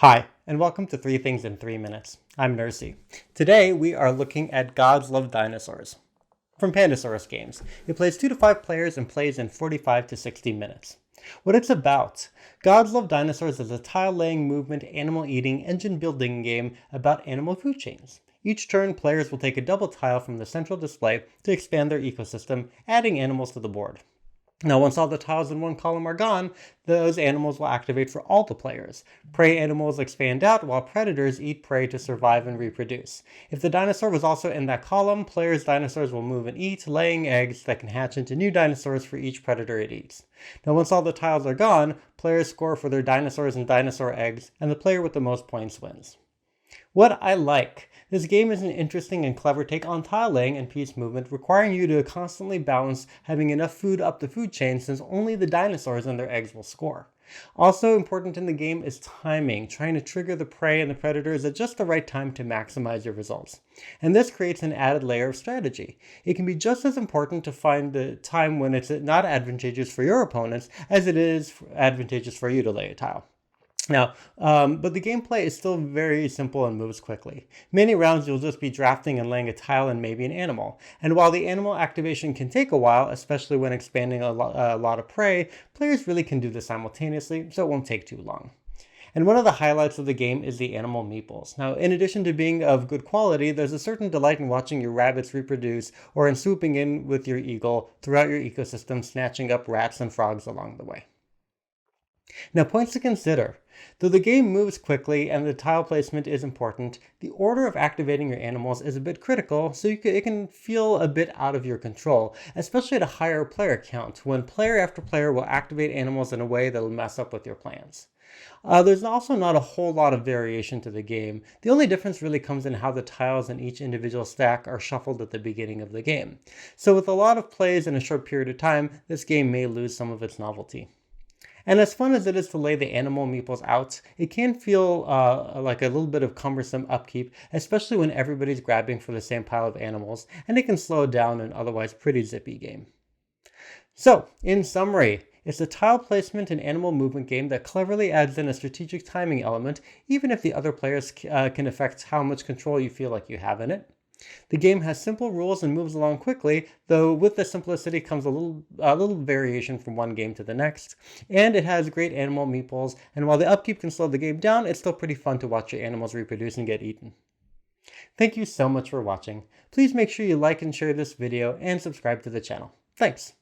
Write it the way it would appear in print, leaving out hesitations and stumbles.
Hi, and welcome to 3 Things in 3 Minutes. I'm Nersi. Today we are looking at Gods Love Dinosaurs from Pandasaurus games. It plays 2 to 5 players and plays in 45 to 60 minutes. What it's about: Gods Love Dinosaurs is a tile-laying, movement, animal-eating, engine-building game about animal food chains. Each turn, players will take a double tile from the central display to expand their ecosystem, adding animals to the board. Now, once all the tiles in one column are gone, those animals will activate for all the players. Prey animals expand out, while predators eat prey to survive and reproduce. If the dinosaur was also in that column, players' dinosaurs will move and eat, laying eggs that can hatch into new dinosaurs for each predator it eats. Now, once all the tiles are gone, players score for their dinosaurs and dinosaur eggs, and the player with the most points wins. What I like: this game is an interesting and clever take on tile laying and piece movement, requiring you to constantly balance having enough food up the food chain, since only the dinosaurs and their eggs will score. Also important in the game is timing, trying to trigger the prey and the predators at just the right time to maximize your results. And this creates an added layer of strategy. It can be just as important to find the time when it's not advantageous for your opponents as it is advantageous for you to lay a tile. Now, but the gameplay is still very simple and moves quickly. Many rounds you'll just be drafting and laying a tile and maybe an animal. And while the animal activation can take a while, especially when expanding a lot of prey, players really can do this simultaneously, so it won't take too long. And one of the highlights of the game is the animal meeples. Now, in addition to being of good quality, there's a certain delight in watching your rabbits reproduce, or in swooping in with your eagle throughout your ecosystem, snatching up rats and frogs along the way. Now, points to consider: though the game moves quickly and the tile placement is important, the order of activating your animals is a bit critical, so it can feel a bit out of your control, especially at a higher player count, when player after player will activate animals in a way that will mess up with your plans. There's also not a whole lot of variation to the game. The only difference really comes in how the tiles in each individual stack are shuffled at the beginning of the game. So with a lot of plays in a short period of time, this game may lose some of its novelty. And as fun as it is to lay the animal meeples out, it can feel like a little bit of cumbersome upkeep, especially when everybody's grabbing for the same pile of animals, and it can slow down an otherwise pretty zippy game. So, in summary, it's a tile placement and animal movement game that cleverly adds in a strategic timing element, even if the other players can affect how much control you feel like you have in it. The game has simple rules and moves along quickly, though with the simplicity comes a little variation from one game to the next. And it has great animal meeples, and while the upkeep can slow the game down, it's still pretty fun to watch your animals reproduce and get eaten. Thank you so much for watching. Please make sure you like and share this video and subscribe to the channel. Thanks!